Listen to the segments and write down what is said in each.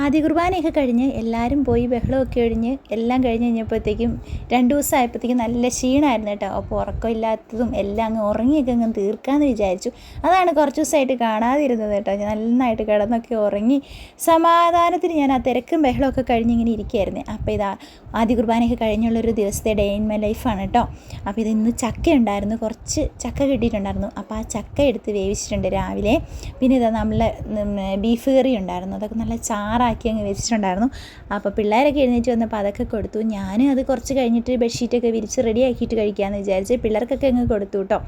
ആദ്യ കുർബാനയൊക്കെ കഴിഞ്ഞ് എല്ലാവരും പോയി ബഹളമൊക്കെ കഴിഞ്ഞ് എല്ലാം കഴിഞ്ഞ് കഴിഞ്ഞപ്പോഴത്തേക്കും 2 ദിവസം ആയപ്പോഴത്തേക്കും നല്ല ക്ഷീണമായിരുന്നു കേട്ടോ. അപ്പോൾ ഉറക്കമില്ലാത്തതും എല്ലാം അങ്ങ് ഉറങ്ങിയൊക്കെ അങ്ങ് തീർക്കാമെന്ന് വിചാരിച്ചു. അതാണ് കുറച്ച് ദിവസമായിട്ട് കാണാതിരുന്നത് കേട്ടോ. ഞാൻ നന്നായിട്ട് കിടന്നൊക്കെ ഉറങ്ങി സമാധാനത്തിന് ഞാൻ ആ തിരക്കും ബഹളമൊക്കെ കഴിഞ്ഞ് ഇങ്ങനെ ഇരിക്കുകയായിരുന്നു. അപ്പോൾ ഇതാ ആദ്യ കുർബാനയൊക്കെ കഴിഞ്ഞുള്ളൊരു ദിവസത്തെ ഡേ ഇൻ മൈ ലൈഫാണ് കേട്ടോ. അപ്പോൾ ഇന്ന് ചക്ക ഉണ്ടായിരുന്നു, കുറച്ച് ചക്ക കിട്ടിയിട്ടുണ്ടായിരുന്നു. അപ്പോൾ ആ ചക്ക എടുത്ത് വേവിച്ചിട്ടുണ്ട് രാവിലെ. പിന്നെ ഇതാ നമ്മളെ ബീഫ് കറി ഉണ്ടായിരുന്നു, അതൊക്കെ നല്ല ചാറാക്കി അങ്ങ് വെച്ചിട്ടുണ്ടായിരുന്നു. അപ്പോൾ പിള്ളേരൊക്കെ എഴുന്നേറ്റ് വന്നപ്പോൾ അതൊക്കെ കൊടുത്തു. ഞാൻ അത് കുറച്ച് കഴിഞ്ഞിട്ട് ബെഡ്ഷീറ്റൊക്കെ വിരിച്ച് റെഡി ആക്കിയിട്ട് കഴിക്കാമെന്ന് വിചാരിച്ച് പിള്ളേർക്കൊക്കെ അങ്ങ് കൊടുത്തു കേട്ടോ.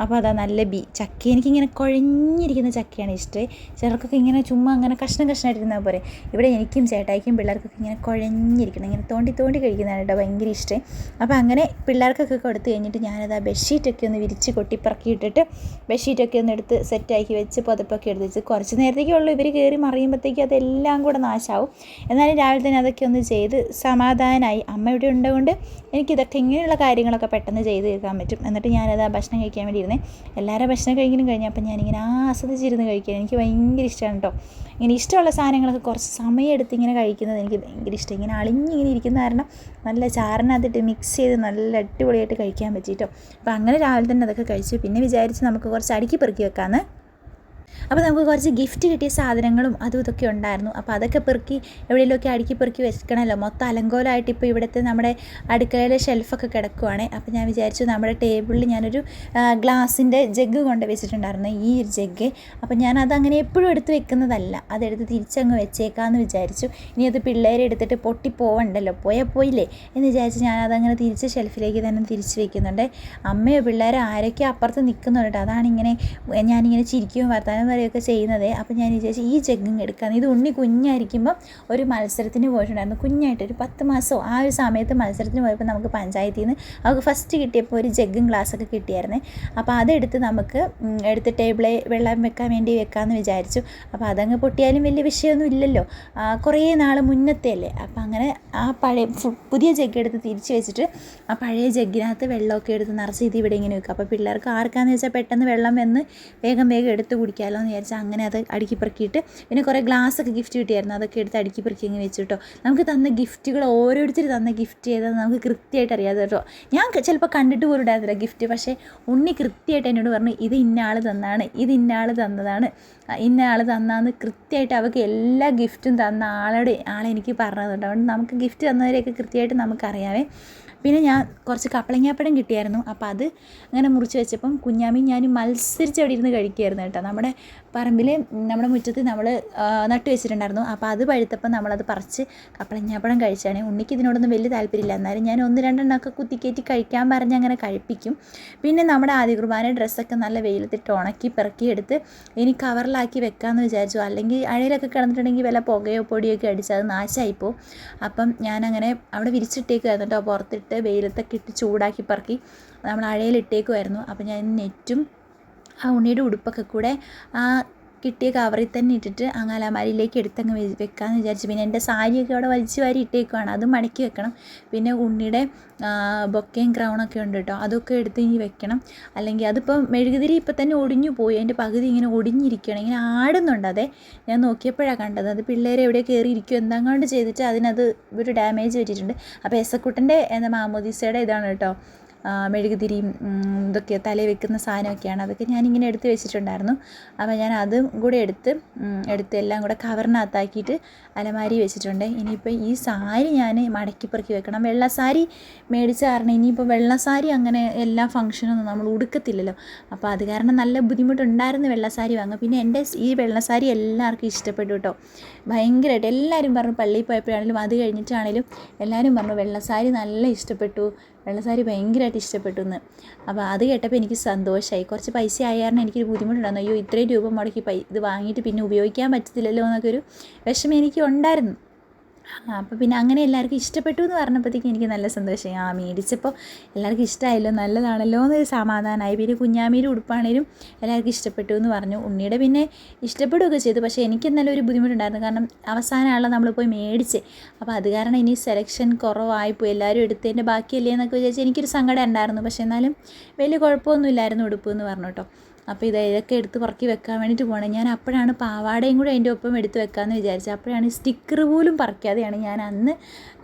അപ്പോൾ അതാ നല്ല ചക്ക എനിക്കിങ്ങനെ കുഴഞ്ഞിരിക്കുന്ന ചക്കയാണ് ഇഷ്ടം. ചിലർക്കൊക്കെ ഇങ്ങനെ ചുമ്മാ അങ്ങനെ കഷ്ണം കഷ്ണമായിട്ടിരുന്നാൽ പോരെ. ഇവിടെ എനിക്കും ചേട്ടായിക്കും പിള്ളേർക്കൊക്കെ ഇങ്ങനെ കുഴഞ്ഞിരിക്കണം, ഇങ്ങനെ തോണ്ടി തോണ്ടി കഴിക്കുന്നതാണ് കേട്ടോ ഭയങ്കര ഇഷ്ടം. അപ്പോൾ അങ്ങനെ പിള്ളേർക്കൊക്കെ കൊടുത്തു കഴിഞ്ഞിട്ട് ഞാനത് ആ ബെഡ്ഷീറ്റൊക്കെ ഒന്ന് വിരിച്ച് കൊട്ടിപ്പറക്കി ഇട്ടിട്ട് ബെഡ്ഷീറ്റൊക്കെ ഒന്ന് എടുത്ത് സെറ്റാക്കി വെച്ച് പുതപ്പൊക്കെ എടുത്ത് വെച്ച് കുറച്ച് നേരത്തേക്കേ ഉള്ളൂ. ഇവർ കയറി മറിയുമ്പോഴത്തേക്കും അതെല്ലാം കൂടെ നാശമാവും. എന്നാലും രാവിലെ തന്നെ അതൊക്കെ ഒന്ന് ചെയ്ത് സമാധാനമായി. അമ്മ ഇവിടെ ഉള്ളതുകൊണ്ട് എനിക്കിതൊക്കെ ഇങ്ങനെയുള്ള കാര്യങ്ങളൊക്കെ പെട്ടെന്ന് ചെയ്ത് തീർക്കാൻ പറ്റും. എന്നിട്ട് ഞാനത് ആ ഭക്ഷണം കഴിക്കാൻ വേണ്ടി ഇരുന്നേ. എല്ലാവരും ഭക്ഷണം കഴിക്കാനും കഴിഞ്ഞപ്പോൾ ഞാനിങ്ങനെ ആസ്വദിച്ചിരുന്ന് കഴിക്കാൻ എനിക്ക് ഭയങ്കര ഇഷ്ടമാണ് കേട്ടോ. ഇങ്ങനെ ഇഷ്ടമുള്ള സാധനങ്ങളൊക്കെ കുറച്ച് സമയം എടുത്ത് ഇങ്ങനെ കഴിക്കുന്നത് എനിക്ക് ഭയങ്കര ഇഷ്ടം. ഇങ്ങനെ അളിഞ്ഞിങ്ങനെ ഇരിക്കുന്ന കാരണം നല്ല ചാറിനകത്തിട്ട് മിക്സ് ചെയ്ത് നല്ല അടിപൊളിയായിട്ട് കഴിക്കാൻ പറ്റിയിട്ടോ. അപ്പോൾ അങ്ങനെ രാവിലെ തന്നെ അതൊക്കെ കഴിച്ചു. പിന്നെ വിചാരിച്ച് നമുക്ക് കുറച്ച് അടുക്കി പെറുക്കി വെക്കാമെന്ന്. അപ്പോൾ നമുക്ക് കുറച്ച് ഗിഫ്റ്റ് കിട്ടിയ സാധനങ്ങളും അതും ഇതൊക്കെ ഉണ്ടായിരുന്നു. അപ്പോൾ അതൊക്കെ പെറുക്കി എവിടെയെങ്കിലുമൊക്കെ അടുക്കി പെറുക്കി വെക്കണമല്ലോ. മൊത്തം അലങ്കോലമായിട്ട് ഇപ്പോൾ ഇവിടുത്തെ നമ്മുടെ അടുക്കളയിലെ ഷെൽഫൊക്കെ കിടക്കുവാണ്. അപ്പോൾ ഞാൻ വിചാരിച്ചു നമ്മുടെ ടേബിളിൽ ഞാനൊരു ഗ്ലാസിൻ്റെ ജഗ്ഗ് കൊണ്ട് വെച്ചിട്ടുണ്ടായിരുന്നു, ഈ ഒരു ജഗ്ഗ്. അപ്പോൾ ഞാനതങ്ങനെ എപ്പോഴും എടുത്ത് വെക്കുന്നതല്ല, അതെടുത്ത് തിരിച്ചങ്ങ് വെച്ചേക്കാമെന്ന് വിചാരിച്ചു. ഇനി അത് പിള്ളേരെ എടുത്തിട്ട് പൊട്ടിപ്പോവണ്ടല്ലോ, പോയില്ലേ എന്ന് വിചാരിച്ച് ഞാനതങ്ങനെ തിരിച്ച് ഷെൽഫിലേക്ക് തന്നെ തിരിച്ച് വെക്കുന്നുണ്ട്. അമ്മയോ പിള്ളേരോ ആരൊക്കെ അപ്പുറത്ത് നിൽക്കുന്നുണ്ട്. അതാണിങ്ങനെ ഞാനിങ്ങനെ ചിരിക്കുകയും വർത്താനം ഒക്കെ ചെയ്യുന്നത്. അപ്പോൾ ഞാൻ വിചാരിച്ചു ഈ ജഗ്ഗും എടുക്കാം. ഇത് ഉണ്ണി കുഞ്ഞായിരിക്കുമ്പം ഒരു മത്സരത്തിന് പോയിട്ടുണ്ടായിരുന്നു, കുഞ്ഞായിട്ട് ഒരു 10 മാസമോ ആ ഒരു സമയത്ത് മത്സരത്തിന് പോയപ്പോൾ നമുക്ക് പഞ്ചായത്തിൽ നിന്ന് അവർക്ക് ഫസ്റ്റ് കിട്ടിയപ്പോൾ ഒരു ജഗ്ഗും ഗ്ലാസ്സൊക്കെ കിട്ടിയായിരുന്നേ. അപ്പോൾ അതെടുത്ത് നമുക്ക് എടുത്ത് ടേബിളിൽ വെള്ളം വെക്കാൻ വേണ്ടി വെക്കാമെന്ന് വിചാരിച്ചു. അപ്പോൾ അതങ്ങ് പൊട്ടിയാലും വലിയ വിഷയമൊന്നും ഇല്ലല്ലോ, കുറേ നാൾ മുന്നത്തെ അല്ലേ. അപ്പോൾ അങ്ങനെ ആ പുതിയ ജഗ്ഗ് എടുത്ത് തിരിച്ച് വെച്ചിട്ട് ആ പഴയ ജഗ്ഗിനകത്ത് വെള്ളമൊക്കെ എടുത്ത് നിറച്ച് ഇത് ഇവിടെ ഇങ്ങനെ വെക്കുക. അപ്പോൾ പിള്ളേർക്ക് ആർക്കാന്ന് വെച്ചാൽ പെട്ടെന്ന് വെള്ളം വന്ന് വേഗം എടുത്ത് കുടിക്കാമല്ലോ എന്ന് വിചാരിച്ചാൽ അങ്ങനെ അത് അടുക്കി പെറുക്കിയിട്ട് പിന്നെ കുറേ ഗ്ലാസ്സൊക്കെ ഗിഫ്റ്റ് കിട്ടിയായിരുന്നു, അതൊക്കെ എടുത്ത് അടുക്കി പെറുക്കി അങ്ങ് വെച്ചു കേട്ടോ. നമുക്ക് തന്ന ഗിഫ്റ്റുകൾ ഓരോരുത്തർ തന്ന ഗിഫ്റ്റ് ചെയ്തത് നമുക്ക് കൃത്യമായിട്ട് അറിയാതെ കേട്ടോ. ഞാൻ ചിലപ്പോൾ കണ്ടിട്ട് പോലും ഇടാതില്ല ഗിഫ്റ്റ്, പക്ഷേ ഉണ്ണി കൃത്യമായിട്ട് എന്നോട് പറഞ്ഞു ഇത് ഇന്ന ആൾ തന്നാണ്, ഇത് ഇന്ന ആൾ തന്നതാണ്, ഇന്ന ആൾ തന്നാന്ന് കൃത്യമായിട്ട് അവർക്ക് എല്ലാ ഗിഫ്റ്റും തന്ന ആളെ എനിക്ക് പറഞ്ഞതുകൊണ്ട് അതുകൊണ്ട് നമുക്ക് ഗിഫ്റ്റ് തന്നവരെയൊക്കെ കൃത്യമായിട്ട് നമുക്കറിയാവേ. പിന്നെ ഞാൻ കുറച്ച് കപ്പളങ്ങാപ്പഴം കിട്ടിയായിരുന്നു. അപ്പോൾ അത് അങ്ങനെ മുറിച്ച് വെച്ചപ്പം കുഞ്ഞാമ്മയും ഞാനും മത്സരിച്ച് അവിടെ ഇരുന്ന് കഴിക്കുമായിരുന്നു കേട്ടോ. നമ്മുടെ പറമ്പിൽ നമ്മുടെ മുറ്റത്ത് നമ്മൾ നട്ട് വെച്ചിട്ടുണ്ടായിരുന്നു. അപ്പോൾ അത് പഴുത്തപ്പം നമ്മളത് പറിച്ച് കപ്പളങ്ങാപ്പഴം കഴിച്ചാണ്. ഉണ്ണിക്ക് ഇതിനോടൊന്നും വലിയ താല്പര്യമില്ല, എന്നാലും ഞാൻ 1-2 കുത്തിക്കയറ്റി കഴിക്കാൻ പറഞ്ഞ് അങ്ങനെ കഴിപ്പിക്കും. പിന്നെ നമ്മുടെ ആദ്യ കുർബാന ഡ്രസ്സൊക്കെ നല്ല വെയിലത്തിട്ട് ഉണക്കി പെറുക്കിയെടുത്ത് ഇനി കവറിലാക്കി വെക്കാമെന്ന് വിചാരിച്ചു. അല്ലെങ്കിൽ അഴയിലൊക്കെ കിടന്നിട്ടുണ്ടെങ്കിൽ വല്ല പുകയോ പൊടിയൊക്കെ അടിച്ച് അത് നാശമായിപ്പോൾ. അപ്പം ഞാനങ്ങനെ അവിടെ വിരിച്ചിട്ടേക്കുമായിരുന്നു കേട്ടോ, പുറത്തിട്ട് വെയിലത്തൊക്കെ ഇട്ട് ചൂടാക്കി പറക്കി നമ്മൾ അഴയിലിട്ടേക്കുമായിരുന്നു. അപ്പോൾ ഞാൻ നെറ്റും ആ ഉണ്ണിയുടെ ഉടുപ്പൊക്കെ കൂടെ ആ കിട്ടിയ കവറിൽ തന്നെ ഇട്ടിട്ട് അങ്ങ് അലമാരിയിലേക്ക് എടുത്തങ്ങ് വെക്കാമെന്ന് വിചാരിച്ചു. പിന്നെ എൻ്റെ സാരിയൊക്കെ അവിടെ വലിച്ചു വാരി ഇട്ടേക്കുവാണ്, അത് മടക്കി വെക്കണം. പിന്നെ ഉണ്ണിയുടെ ബൊക്കയും ക്രൗണൊക്കെ ഉണ്ട് കേട്ടോ, അതൊക്കെ എടുത്ത് ഇനി വെക്കണം. അല്ലെങ്കിൽ അതിപ്പോൾ മെഴുകുതിരി ഇപ്പം തന്നെ ഒടിഞ്ഞു പോയി, അതിൻ്റെ പകുതി ഇങ്ങനെ ഒടിഞ്ഞിരിക്കുകയാണ്, ഇങ്ങനെ ആടുന്നുണ്ട്. അതെ ഞാൻ നോക്കിയപ്പോഴാണ് കണ്ടത്, അത് പിള്ളേരെ എവിടെ കയറി ഇരിക്കും എന്താണ്ട് ചെയ്തിട്ട് അതിനത് ഒരു ഡാമേജ് പറ്റിയിട്ടുണ്ട്. അപ്പോൾ എസക്കുട്ടൻ്റെ മാമോദീസയുടെ ഇതാണ് കേട്ടോ മെഴുകുതിരിയും ഇതൊക്കെ തലയിൽ വെക്കുന്ന സാധനമൊക്കെയാണ്, അതൊക്കെ ഞാനിങ്ങനെ എടുത്ത് വെച്ചിട്ടുണ്ടായിരുന്നു. അപ്പോൾ ഞാൻ അതും കൂടെ എടുത്ത് എല്ലാം കൂടെ കവറിനകത്താക്കിയിട്ട് അലമാരി വെച്ചിട്ടുണ്ട്. ഇനിയിപ്പോൾ ഈ സാരി ഞാൻ മടക്കി പെറുക്കി വെക്കണം. വെള്ള സാരി മേടിച്ച കാരണം ഇനിയിപ്പോൾ വെള്ള സാരി അങ്ങനെ എല്ലാ ഫംഗ്ഷനൊന്നും നമ്മൾ ഉടുക്കത്തില്ലല്ലോ. അപ്പോൾ അത് കാരണം നല്ല ബുദ്ധിമുട്ടുണ്ടായിരുന്നു വെള്ള സാരി വാങ്ങുക. പിന്നെ എൻ്റെ ഈ വെള്ള സാരി എല്ലാവർക്കും ഇഷ്ടപ്പെട്ടു കേട്ടോ, ഭയങ്കരമായിട്ട് എല്ലാവരും പറഞ്ഞു. പള്ളിയിൽ പോയപ്പോഴാണെങ്കിലും അത് കഴിഞ്ഞിട്ടാണെങ്കിലും എല്ലാവരും പറഞ്ഞു വെള്ള സാരി നല്ല ഇഷ്ടപ്പെട്ടു, വെള്ള സാരി ഭയങ്കരമായിട്ട് ഇഷ്ടപ്പെട്ടു എന്ന്. അപ്പോൾ അത് കേട്ടപ്പോൾ എനിക്ക് സന്തോഷമായി. കുറച്ച് പൈസ ആയ കാരണം എനിക്കൊരു ബുദ്ധിമുട്ടുണ്ടായിരുന്നു, അയ്യോ ഇത്രയും രൂപ മുടക്കി ഇത് വാങ്ങിയിട്ട് പിന്നെ ഉപയോഗിക്കാൻ പറ്റത്തില്ലല്ലോ എന്നൊക്കെ ഒരു വിഷമം എനിക്ക് ഉണ്ടായിരുന്നു. അപ്പോൾ പിന്നെ അങ്ങനെ എല്ലാവർക്കും ഇഷ്ടപ്പെട്ടു എന്ന് പറഞ്ഞപ്പോഴത്തേക്കും എനിക്ക് നല്ല സന്തോഷമായി. മേടിച്ചപ്പോൾ എല്ലാവർക്കും ഇഷ്ടമായല്ലോ, നല്ലതാണല്ലോ എന്നൊരു സമാധാനമായി. പിന്നെ കുഞ്ഞാമ്മയുടെ ഉടുപ്പാണേലും എല്ലാവർക്കും ഇഷ്ടപ്പെട്ടു എന്ന് പറഞ്ഞു. ഉണ്ണിയുടെ പിന്നെ ഇഷ്ടപ്പെടുകയൊക്കെ ചെയ്തു, പക്ഷേ എനിക്ക് എന്നാലും ഒരു ബുദ്ധിമുട്ടുണ്ടായിരുന്നു, കാരണം അവസാനമാണല്ലോ നമ്മൾ പോയി മേടിച്ചേ. അപ്പോൾ അത് കാരണം ഇനി സെലക്ഷൻ കുറവായിപ്പോയി, എല്ലാവരും എടുത്തതിൻ്റെ ബാക്കിയല്ലേ എന്നൊക്കെ വിചാരിച്ച് എനിക്കൊരു സങ്കടം ഉണ്ടായിരുന്നു. പക്ഷേ എന്നാലും വലിയ കുഴപ്പമൊന്നുമില്ലായിരുന്നു ഉടുപ്പ് എന്ന് പറഞ്ഞു കേട്ടോ. അപ്പോൾ ഇതൊക്കെ എടുത്ത് പുറക്കി വെക്കാൻ വേണ്ടിയിട്ട് പോകണം. ഞാൻ അപ്പോഴാണ് പാവാടയും കൂടെ അതിൻ്റെ ഒപ്പം എടുത്ത് വെക്കാമെന്ന് വിചാരിച്ചത്. അപ്പോഴാണ് സ്റ്റിക്കർ പോലും പറിക്കാതെയാണ് ഞാൻ അന്ന്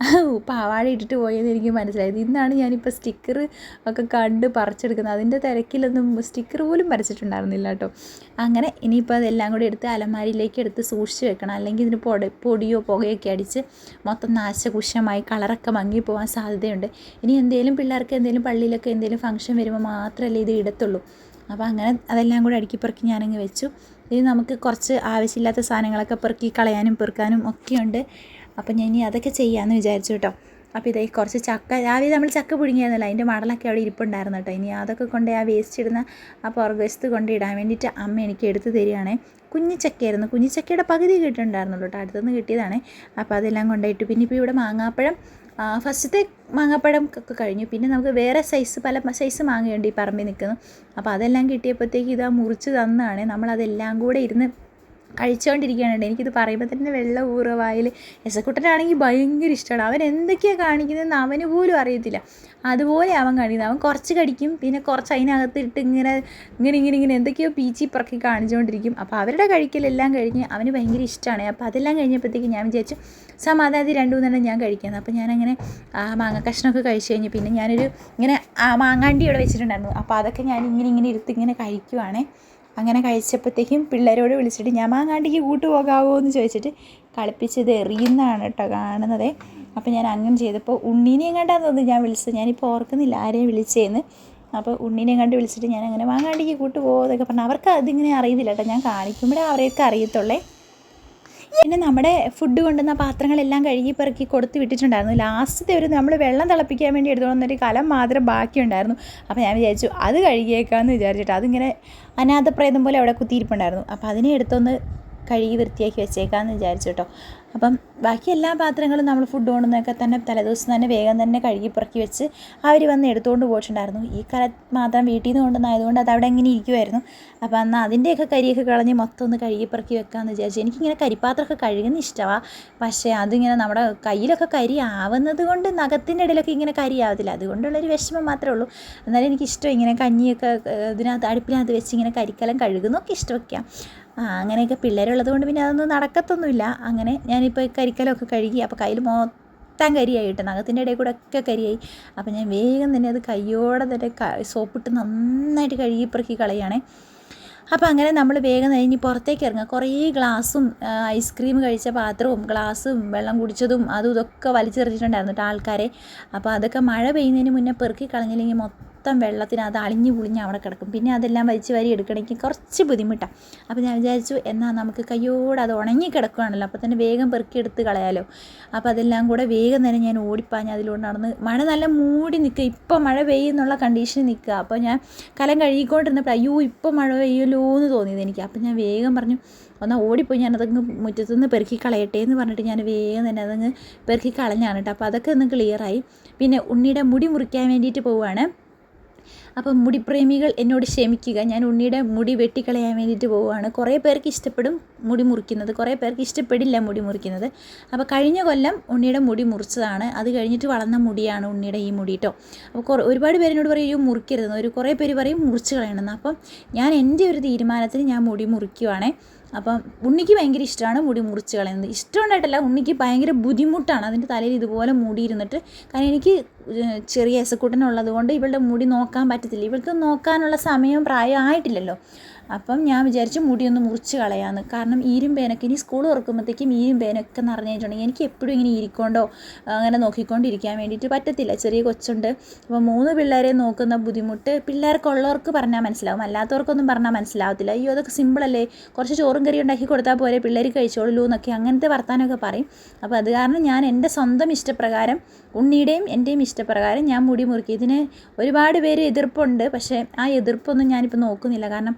പാവാട ഇട്ടിട്ട് പോയത് എനിക്ക് മനസ്സിലായത്. ഇന്നാണ് ഞാനിപ്പോൾ സ്റ്റിക്കർ ഒക്കെ കണ്ട് പറിച്ചെടുക്കുന്നത്. അതിൻ്റെ തിരക്കിലൊന്നും സ്റ്റിക്കർ പോലും വരച്ചിട്ടുണ്ടായിരുന്നില്ല കേട്ടോ. അങ്ങനെ ഇനിയിപ്പോൾ അതെല്ലാം കൂടി എടുത്ത് അലമാരിയിലേക്ക് എടുത്ത് സൂക്ഷിച്ച് വെക്കണം. അല്ലെങ്കിൽ ഇതിന് പൊടിയോ പുകയൊക്കെ അടിച്ച് മൊത്തം നാശകുശമായി കളറൊക്കെ മങ്ങി പോകാൻ സാധ്യതയുണ്ട്. ഇനി എന്തെങ്കിലും പിള്ളേർക്ക് എന്തെങ്കിലും പള്ളിയിലൊക്കെ എന്തെങ്കിലും ഫംഗ്ഷൻ വരുമ്പോൾ മാത്രമല്ലേ ഇത് ഇടത്തുള്ളൂ. അപ്പോൾ അങ്ങനെ അതെല്ലാം കൂടി അടുക്കി പെറുക്കി ഞാനങ്ങ് വെച്ചു. ഇത് നമുക്ക് കുറച്ച് ആവശ്യമില്ലാത്ത സാധനങ്ങളൊക്കെ പെറുക്കി കളയാനും പെറുക്കാനും ഒക്കെയുണ്ട്. അപ്പം ഞാൻ ഇനി അതൊക്കെ ചെയ്യാമെന്ന് വിചാരിച്ചു കേട്ടോ. അപ്പോൾ ഇതേ കുറച്ച് ചക്ക, രാവിലെ നമ്മൾ ചക്ക പുഴുങ്ങിയായിരുന്നല്ലോ, അതിൻ്റെ മടലൊക്കെ അവിടെ ഇരിപ്പുണ്ടായിരുന്നു കേട്ടോ. ഇനി അതൊക്കെ കൊണ്ട് ആ വേസ്റ്റ് ഇടുന്ന ആ പുറകുവശത്ത് കൊണ്ട് ഇടാൻ വേണ്ടിയിട്ട് അമ്മ എനിക്ക് എടുത്ത് തരികയാണേ. കുഞ്ഞിച്ചക്കയായിരുന്നു, കുഞ്ഞിച്ചക്കയുടെ പകുതി കിട്ടുന്നുണ്ടായിരുന്നുള്ളൂ കേട്ടോ, അടുത്തുനിന്ന് കിട്ടിയതാണേ. അപ്പോൾ അതെല്ലാം കൊണ്ടുപോയിട്ട് പിന്നെ ഇപ്പോൾ ഇവിടെ മാങ്ങാപ്പഴം ഫസ്റ്റത്തെ മാങ്ങാപ്പഴം ഒക്കെ കഴിഞ്ഞു. പിന്നെ നമുക്ക് വേറെ പല സൈസ് മാങ്ങയുണ്ട് ഈ പറമ്പിൽ നിൽക്കുന്നു. അപ്പോൾ അതെല്ലാം കിട്ടിയപ്പോഴത്തേക്ക് ഇതാ മുറിച്ച് തന്നതാണ്. നമ്മളതെല്ലാം കൂടെ ഇരുന്ന് കഴിച്ചുകൊണ്ടിരിക്കുകയാണ്. എനിക്കിത് പറയുമ്പോൾ തന്നെ വെള്ളം ഊറ വായിൽ. യസക്കുട്ടനാണെങ്കിൽ ഭയങ്കര ഇഷ്ടമാണ്. അവൻ എന്തൊക്കെയാണ് കാണിക്കുന്നതെന്ന് അവന് പോലും അറിയത്തില്ല. അതുപോലെ അവൻ കാണിക്കുന്നത്. അവൻ കുറച്ച് കടിക്കും, പിന്നെ കുറച്ച് അതിനകത്തിട്ട് ഇങ്ങനെ എന്തൊക്കെയോ പീച്ചി പറക്കി കാണിച്ചുകൊണ്ടിരിക്കും. അപ്പോൾ അവരുടെ കഴിക്കലെല്ലാം കഴിഞ്ഞ് അവന് ഭയങ്കര ഇഷ്ടമാണ്. അപ്പോൾ അതെല്ലാം കഴിഞ്ഞപ്പോഴത്തേക്ക് ഞാൻ വിചാരിച്ചു സമാധാനത്തിൽ 2-3 ഞാൻ കഴിക്കുന്നത്. അപ്പോൾ ഞാനങ്ങനെ മാങ്ങ കഷ്ണമൊക്കെ കഴിച്ച് കഴിഞ്ഞ് പിന്നെ ഞാനൊരു മാങ്ങാണ്ടി ഇവിടെ വെച്ചിട്ടുണ്ടായിരുന്നു. അപ്പോൾ അതൊക്കെ ഞാൻ ഇങ്ങനെ ഇങ്ങനെ കഴിക്കുവാണേ. അങ്ങനെ കഴിച്ചപ്പോഴത്തേക്കും പിള്ളേരോട് വിളിച്ചിട്ട് ഞാൻ മാങ്ങാണ്ടിക്ക് കൂട്ടുപോകാമോ എന്ന് ചോദിച്ചിട്ട് കളിപ്പിച്ചത് എറിയുന്നതാണ് കേട്ടോ കാണുന്നത്. അപ്പോൾ ഞാൻ അങ്ങനെ ചെയ്തപ്പോൾ ഉണ്ണീനെ എങ്ങാണ്ടാന്ന് തോന്നുന്നു ഞാൻ വിളിച്ചത്. ഞാനിപ്പോൾ ഓർക്കുന്നില്ല ആരെയും വിളിച്ചതെന്ന്. അപ്പോൾ ഉണ്ണീനെ കണ്ട് വിളിച്ചിട്ട് ഞാൻ അങ്ങനെ മാങ്ങാണ്ടിക്ക് കൂട്ടുപോകുമെന്നൊക്കെ പറഞ്ഞു. അവർക്ക് അതിങ്ങനെ അറിയത്തില്ല കേട്ടോ, ഞാൻ കാണിക്കുമ്പോഴേ അവരെയൊക്കെ അറിയത്തുള്ളേ. പിന്നെ നമ്മുടെ ഫുഡ് കൊണ്ടുവന്ന പാത്രങ്ങളെല്ലാം കഴുകി പെറുക്കി കൊടുത്ത് വിട്ടിട്ടുണ്ടായിരുന്നു. ലാസ്റ്റത്തെ നമ്മൾ വെള്ളം തിളപ്പിക്കാൻ വേണ്ടി എടുത്തുകൊണ്ടൊരു കലം മാത്രം ബാക്കിയുണ്ടായിരുന്നു. അപ്പോൾ ഞാൻ വിചാരിച്ചു അത് കഴുകിയേക്കാമെന്ന് വിചാരിച്ചിട്ട് അതിങ്ങനെ അനാഥപ്രേതം പോലെ അവിടെ കുത്തിയിരിപ്പുണ്ടായിരുന്നു. അപ്പോൾ അതിനെ എടുത്തൊന്ന് കഴുകി വൃത്തിയാക്കി വെച്ചേക്കാമെന്ന് വിചാരിച്ചു കേട്ടോ. അപ്പം ബാക്കി എല്ലാ പാത്രങ്ങളും നമ്മൾ ഫുഡ് കൊണ്ടുവന്നൊക്കെ തന്നെ തലേദിവസം തന്നെ വേഗം തന്നെ കഴുകി പെറുക്കി വെച്ച് അവർ വന്ന് എടുത്തുകൊണ്ട് പോയിട്ടുണ്ടായിരുന്നു. ഈ കല മാത്രം വീട്ടിൽ നിന്ന് കൊണ്ടുവന്നായതുകൊണ്ട് അത് അവിടെ ഇങ്ങനെ ഇരിക്കുമായിരുന്നു. അപ്പോൾ അന്ന് അതിൻ്റെയൊക്കെ കരിയൊക്കെ കളഞ്ഞ് മൊത്തം ഒന്ന് കഴുകി പെറുക്കി വെക്കാമെന്ന് വിചാരിച്ചു. എനിക്കിങ്ങനെ കരിപ്പാത്രമൊക്കെ കഴുകുന്ന ഇഷ്ടമാണ്. പക്ഷേ അതിങ്ങനെ നമ്മുടെ കയ്യിലൊക്കെ കരി ആവുന്നത് കൊണ്ട് നഖത്തിൻ്റെ ഇടയിലൊക്കെ ഇങ്ങനെ കരി ആവത്തില്ല. അതുകൊണ്ടുള്ളൊരു വിഷമം മാത്രമേ ഉള്ളൂ. എന്നാലും എനിക്കിഷ്ടം ഇങ്ങനെ കഞ്ഞിയൊക്കെ ഇതിനകത്ത് അടുപ്പിനകത്ത് വെച്ച് ഇങ്ങനെ കരിക്കലം കഴുകുന്നതൊക്കെ ഇഷ്ടമൊക്കെയാണ്. അങ്ങനെയൊക്കെ പിള്ളേരുള്ളത് കൊണ്ട് പിന്നെ അതൊന്നും നടക്കത്തൊന്നുമില്ല. അങ്ങനെ ഞാനിപ്പോൾ കരിക്കലമൊക്കെ കഴുകി. അപ്പോൾ കയ്യിൽ മൊത്തം കരിയായിട്ട് നഖത്തിൻ്റെ ഇടയിൽ കൂടെ ഒക്കെ കരിയായി. അപ്പോൾ ഞാൻ വേഗം തന്നെ അത് കയ്യോടെ തന്നെ സോപ്പിട്ട് നന്നായിട്ട് കഴുകി പെറുക്കി കളയുകയാണേ. അപ്പോൾ അങ്ങനെ നമ്മൾ വേഗം കഴിഞ്ഞ് പുറത്തേക്ക് ഇറങ്ങുക. കുറേ ഗ്ലാസും ഐസ്ക്രീം കഴിച്ച പാത്രവും ഗ്ലാസും വെള്ളം കുടിച്ചതും അതും ഇതൊക്കെ വലിച്ചെറിഞ്ഞിട്ടുണ്ടായിരുന്നു കേട്ടോ ആൾക്കാരെ. അപ്പോൾ അതൊക്കെ മഴ പെയ്യുന്നതിന് മുന്നേ പെറുക്കി കളഞ്ഞില്ലെങ്കിൽ മൊത്തം വെള്ളത്തിനകത്ത് അളിഞ്ഞു പുളിഞ്ഞ് അവിടെ കിടക്കും. പിന്നെ അതെല്ലാം വലിച്ച് വാരി എടുക്കണമെങ്കിൽ കുറച്ച് ബുദ്ധിമുട്ടാണ്. അപ്പോൾ ഞാൻ വിചാരിച്ചു എന്നാൽ നമുക്ക് കയ്യോടെ അത് ഉണങ്ങി കിടക്കുകയാണല്ലോ, അപ്പോൾ തന്നെ വേഗം പെറുക്കി എടുത്ത് കളയാലോ. അപ്പോൾ അതെല്ലാം കൂടെ വേഗം തന്നെ ഞാൻ ഓടിപ്പാഞ്ഞ് അതിലൂടെ നടന്ന്. മഴ നല്ല മൂടി നിൽക്കുക, ഇപ്പോൾ മഴ പെയ്യുന്നുള്ള കണ്ടീഷനിൽ നിൽക്കുക. അപ്പോൾ ഞാൻ കലം കഴുകിക്കൊണ്ടിരുന്നപ്പോൾ അയ്യോ ഇപ്പോൾ മഴ പെയ്യുമല്ലോ എന്ന് തോന്നിയത് എനിക്ക്. അപ്പോൾ ഞാൻ വേഗം പറഞ്ഞു എന്നാൽ ഓടിപ്പോയി ഞാനതങ്ങ് മുറ്റത്തുനിന്ന് പെറുക്കി കളയട്ടെ എന്ന് പറഞ്ഞിട്ട് ഞാൻ വേഗം തന്നെ അതങ്ങ് പെറുക്കി കളഞ്ഞാണ് കേട്ടോ. അപ്പോൾ അതൊക്കെ ഒന്ന് ക്ലിയറായി. പിന്നെ ഉണ്ണിയുടെ മുടി മുറിക്കാൻ വേണ്ടിയിട്ട് പോവുകയാണ്. അപ്പം മുടിപ്രേമികൾ എന്നോട് ക്ഷമിക്കുക, ഞാൻ ഉണ്ണിയുടെ മുടി വെട്ടിക്കളയാൻ വേണ്ടിയിട്ട് പോവുകയാണ്. കുറേ പേർക്ക് ഇഷ്ടപ്പെടും മുടി മുറിക്കുന്നത്, കുറേ പേർക്ക് ഇഷ്ടപ്പെടില്ല മുടി മുറിക്കുന്നത്. അപ്പോൾ കഴിഞ്ഞ കൊല്ലം ഉണ്ണിയുടെ മുടി മുറിച്ചതാണ്. അത് കഴിഞ്ഞിട്ട് വളർന്ന മുടിയാണ് ഉണ്ണിയുടെ ഈ മുടി കേട്ടോ. അപ്പോൾ ഒരുപാട് പേരെന്നോട് പറയും മുറിക്കരുതെന്ന്, കുറേ പേര് പറയും മുറിച്ച് കളയണമെന്ന്. അപ്പം ഞാൻ എൻ്റെ ഒരു തീരുമാനത്തിന് ഞാൻ മുടി മുറിക്കുവാണേ. അപ്പം ഉണ്ണിക്ക് ഭയങ്കര ഇഷ്ടമാണ് മുടി മുറിച്ച് കളയുന്നത്. ഇഷ്ടമുണ്ടായിട്ടല്ല, ഉണ്ണിക്ക് ഭയങ്കര ബുദ്ധിമുട്ടാണ് അതിൻ്റെ തലയിൽ ഇതുപോലെ മുടി ഇരുന്നിട്ട്. കാരണം എനിക്ക് ചെറിയ എസക്കൂട്ടനുള്ളത് കൊണ്ട് ഇവളുടെ മുടി നോക്കാൻ പറ്റത്തില്ല. ഇവൾക്ക് നോക്കാനുള്ള സമയവും പ്രായം ആയിട്ടില്ലല്ലോ. അപ്പം ഞാൻ വിചാരിച്ചു മുടിയൊന്ന് മുറിച്ച് കളയാമെന്ന്. കാരണം ഈരും പേനൊക്കെ ഇനി സ്കൂൾ തുറക്കുമ്പോഴത്തേക്കും ഈരും പേനൊക്കെ നിറഞ്ഞിട്ടുണ്ടെങ്കിൽ എനിക്ക് എപ്പോഴും ഇങ്ങനെ ഇരിക്കൊണ്ടോ അങ്ങനെ നോക്കിക്കൊണ്ടിരിക്കാൻ വേണ്ടിയിട്ട് പറ്റത്തില്ല. ചെറിയ കൊച്ചുണ്ട്. അപ്പോൾ 3 പിള്ളേരെ നോക്കുന്ന ബുദ്ധിമുട്ട് പിള്ളേർക്കുള്ളവർക്ക് പറഞ്ഞാൽ മനസ്സിലാവും, അല്ലാത്തവർക്കൊന്നും പറഞ്ഞാൽ മനസ്സിലാവത്തില്ല. അയ്യോ അതൊക്കെ സിമ്പിളല്ലേ, കുറച്ച് ചോറും കറി ഉണ്ടാക്കി കൊടുത്താൽ പോരെ, പിള്ളേർ കഴിച്ചോളൂ എന്നൊക്കെ അങ്ങനത്തെ വർത്താനമൊക്കെ പറയും. അപ്പോൾ അത് കാരണം ഞാൻ എൻ്റെ സ്വന്തം ഇഷ്ടപ്രകാരം, ഉണ്ണിയുടെയും എൻ്റെയും ഇഷ്ടപ്രകാരം ഞാൻ മുടി മുറുക്കി. ഇതിന് ഒരുപാട് പേര് എതിർപ്പുണ്ട്, പക്ഷേ ആ എതിർപ്പൊന്നും ഞാനിപ്പോൾ നോക്കുന്നില്ല. കാരണം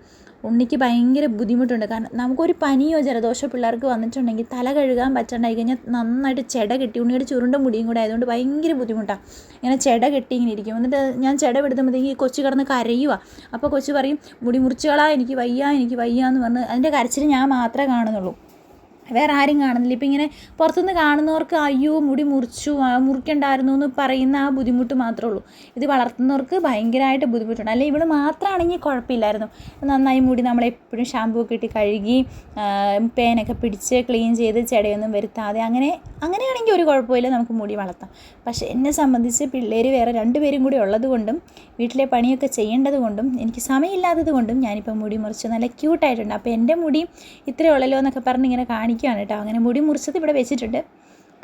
ഉണ്ണിക്ക് ഭയങ്കര ബുദ്ധിമുട്ടുണ്ട്. കാരണം നമുക്കൊരു പനിയോ ജലദോഷമോ പിള്ളേർക്ക് വന്നിട്ടുണ്ടെങ്കിൽ തല കഴുകാൻ പറ്റാണ്ടായി കഴിഞ്ഞാൽ നന്നായിട്ട് ചെട കെട്ടി, ഉണ്ണിയുടെ ചുരുണ്ട മുടിയും കൂടെ ആയതുകൊണ്ട് ഭയങ്കര ബുദ്ധിമുട്ടാണ്. ഇങ്ങനെ ചെട കെട്ടി ഇങ്ങനെ ഇരിക്കും. എന്നിട്ട് ഞാൻ ചെട വിടുമ്പോഴത്തേക്ക് കൊച്ചു കിടന്ന് കരയുക. അപ്പോൾ കൊച്ചു പറയും മുടി മുറിച്ചുകളാ, എനിക്ക് വയ്യ എന്ന് പറഞ്ഞ് അതിൻ്റെ കരച്ചിൽ ഞാൻ മാത്രമേ കാണുന്നുള്ളൂ. വേറെ ആരും കാണുന്നില്ല. ഇപ്പം ഇങ്ങനെ പുറത്തുനിന്ന് കാണുന്നവർക്ക് അയ്യോ മുടി മുറിച്ചു മുറിക്കണ്ടായിരുന്നു എന്ന് പറയുന്ന ആ ബുദ്ധിമുട്ട് മാത്രമേ ഉള്ളൂ. ഇത് വളർത്തുന്നവർക്ക് ഭയങ്കരമായിട്ട് ബുദ്ധിമുട്ടുണ്ട്. അല്ലെങ്കിൽ ഇവൾ മാത്രമാണെങ്കിൽ കുഴപ്പമില്ലായിരുന്നു, നന്നായി മുടി നമ്മളെപ്പോഴും ഷാമ്പൂ ഒക്കെ ഇട്ട് കഴുകി പേനൊക്കെ പിടിച്ച് ക്ലീൻ ചെയ്ത് ചെടയൊന്നും വരുത്താതെ അങ്ങനെയാണെങ്കിൽ ഒരു കുഴപ്പമില്ല, നമുക്ക് മുടി വളർത്താം. പക്ഷേ എന്നെ സംബന്ധിച്ച് പിള്ളേർ വേറെ 2 പേരും കൂടി ഉള്ളത് കൊണ്ടും വീട്ടിലെ പണിയൊക്കെ ചെയ്യേണ്ടത് കൊണ്ടും എനിക്ക് സമയമില്ലാത്തത് കൊണ്ടും ഞാനിപ്പോൾ മുടി മുറിച്ച് നല്ല ക്യൂട്ടായിട്ടുണ്ട്. അപ്പോൾ എൻ്റെ മുടി ഇത്രയേ ഉള്ളല്ലോ എന്നൊക്കെ പറഞ്ഞ് ഇങ്ങനെ കാണിക്കുകയാണ് കേട്ടോ. അങ്ങനെ മുടി മുറിച്ചത് ഇവിടെ വെച്ചിട്ടുണ്ട്.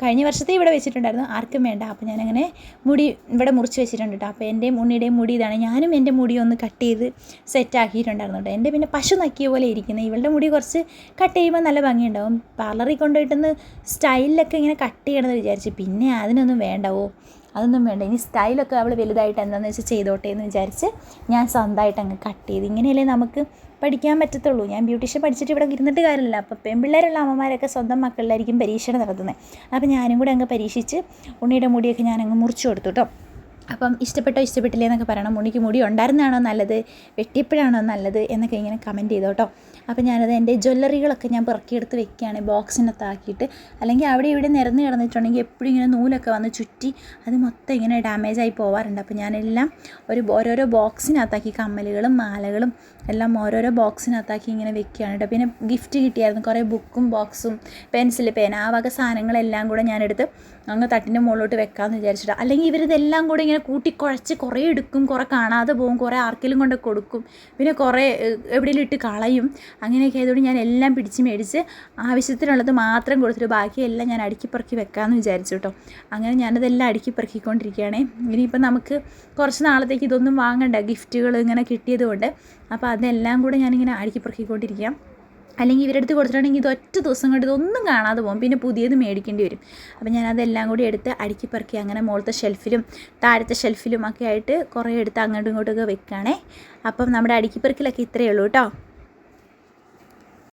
കഴിഞ്ഞ വർഷത്തെ ഇവിടെ വെച്ചിട്ടുണ്ടായിരുന്നു, ആർക്കും വേണ്ട. അപ്പോൾ ഞാനങ്ങനെ മുടി ഇവിടെ മുറിച്ച് വെച്ചിട്ടുണ്ട് കേട്ടോ. അപ്പോൾ എൻ്റെയും ഉണ്ണിയുടെയും മുടി ഇതാണ്. ഞാനും എൻ്റെ മുടി ഒന്ന് കട്ട് ചെയ്ത് സെറ്റാക്കിയിട്ടുണ്ടായിരുന്നു കേട്ടോ. എൻ്റെ പിന്നെ പശു നക്കിയ പോലെ ഇരിക്കുന്നത്. ഇവളുടെ മുടി കുറച്ച് കട്ട് ചെയ്യുമ്പോൾ നല്ല ഭംഗിയുണ്ടാവും. പാർലറിൽ കൊണ്ടുപോയിട്ടൊന്ന് സ്റ്റൈലിലൊക്കെ ഇങ്ങനെ കട്ട് ചെയ്യണമെന്ന് വിചാരിച്ചു. പിന്നെ അതിനൊന്നും വേണ്ടാവോ, അതൊന്നും വേണ്ട, ഇനി സ്റ്റൈലൊക്കെ അവൾ വലുതായിട്ട് എന്താണെന്ന് വെച്ചാൽ ചെയ്തോട്ടെ എന്ന് വിചാരിച്ച് ഞാൻ സ്വന്തമായിട്ട് അങ്ങ് കട്ട് ചെയ്ത്. ഇങ്ങനെയല്ലേ നമുക്ക് പഠിക്കാൻ പറ്റത്തുള്ളൂ. ഞാൻ ബ്യൂട്ടീഷ്യൻ പഠിച്ചിട്ട് ഇവിടെ ഇരുന്നിട്ട് കാര്യമില്ല. അപ്പോൾ പെൺപിള്ളേരുള്ള അമ്മമാരൊക്കെ സ്വന്തം മക്കളിലായിരിക്കും പരീക്ഷണം നടത്തുന്നത്. അപ്പോൾ ഞാനും കൂടെ അങ്ങ് പരീക്ഷിച്ച് ഉണ്ണിയുടെ മുടിയൊക്കെ ഞാനങ്ങ് മുറിച്ച് കൊടുത്തു കേട്ടോ. അപ്പം ഇഷ്ടപ്പെട്ടോ ഇഷ്ടപ്പെട്ടില്ലേ എന്നൊക്കെ പറയണം. ഉണ്ണിക്ക് മുടി ഉണ്ടായിരുന്നാണോ നല്ലത്, വെട്ടിയപ്പോഴാണോ നല്ലത് എന്നൊക്കെ ഇങ്ങനെ കമൻറ്റ് ചെയ്തോ കേട്ടോ. അപ്പോൾ ഞാനത് എൻ്റെ ജ്വല്ലറികളൊക്കെ ഞാൻ പെറുക്കിയെടുത്ത് വെക്കുകയാണ് ബോക്സിനകത്താക്കിയിട്ട്. അല്ലെങ്കിൽ അവിടെ ഇവിടെ നിരന്ന് കിടന്നിട്ടുണ്ടെങ്കിൽ എപ്പോഴും ഇങ്ങനെ നൂലൊക്കെ വന്ന് ചുറ്റി അത് മൊത്തം ഇങ്ങനെ ഡാമേജായി പോവാറുണ്ട്. അപ്പോൾ ഞാനെല്ലാം ഓരോരോ ബോക്സിനകത്താക്കി കമ്മലുകളും മാലകളും എല്ലാം ഓരോരോ ബോക്സിനകത്താക്കി ഇങ്ങനെ വെക്കുകയാണ് കേട്ടോ. പിന്നെ ഗിഫ്റ്റ് കിട്ടിയായിരുന്നു കുറേ ബുക്കും ബോക്സും പെൻസിൽ പേന ആ വക സാധനങ്ങളെല്ലാം കൂടെ ഞാനെടുത്ത് അങ്ങ് തട്ടിൻ്റെ മുകളിലോട്ട് വെക്കാമെന്ന് വിചാരിച്ചിട്ട്. അല്ലെങ്കിൽ ഇവരിതെല്ലാം കൂടെ ഇങ്ങനെ കൂട്ടിക്കുഴച്ച് കുറേ എടുക്കും, കുറേ കാണാതെ പോകും, കുറേ ആർക്കെങ്കിലും കൊണ്ട് കൊടുക്കും, പിന്നെ കുറേ എവിടെയെങ്കിലും ഇട്ട് കളയും. അങ്ങനെയൊക്കെ ആയതുകൊണ്ട് ഞാൻ എല്ലാം പിടിച്ച് മേടിച്ച് ആവശ്യത്തിനുള്ളത് മാത്രം കൊടുത്തിട്ട് ബാക്കിയെല്ലാം ഞാൻ അടുക്കിപ്പറക്കി വെക്കാമെന്ന് വിചാരിച്ചു കേട്ടോ. അങ്ങനെ ഞാനതെല്ലാം അടുക്കിപ്പറക്കിക്കൊണ്ടിരിക്കുകയാണേ. ഇനിയിപ്പം നമുക്ക് കുറച്ച് നാളത്തേക്ക് ഇതൊന്നും വാങ്ങണ്ട, ഗിഫ്റ്റുകൾ ഇങ്ങനെ കിട്ടിയത് കൊണ്ട്. അപ്പോൾ അതെല്ലാം കൂടെ ഞാനിങ്ങനെ അടുക്കിപ്പറക്കിക്കൊണ്ടിരിക്കാം. അല്ലെങ്കിൽ ഇവരുടെ അടുത്ത് കൊടുത്തിട്ടുണ്ടെങ്കിൽ ഇത് ഒറ്റ ദിവസം കൊണ്ട് ഇതൊന്നും കാണാതെ പോകും, പിന്നെ പുതിയത് മേടിക്കേണ്ടി വരും. അപ്പോൾ ഞാനതെല്ലാം കൂടി എടുത്ത് അടുക്കിപ്പറക്കി അങ്ങനെ മുകളിലത്തെ ഷെൽഫിലും താഴത്തെ ഷെൽഫിലും ഒക്കെ ആയിട്ട് കുറേ എടുത്ത് അങ്ങോട്ടും ഇങ്ങോട്ടൊക്കെ വെക്കുകയാണേ. അപ്പം നമ്മുടെ അടുക്കിപ്പറക്കിലൊക്കെ ഇത്രയേ ഉള്ളൂ കേട്ടോ.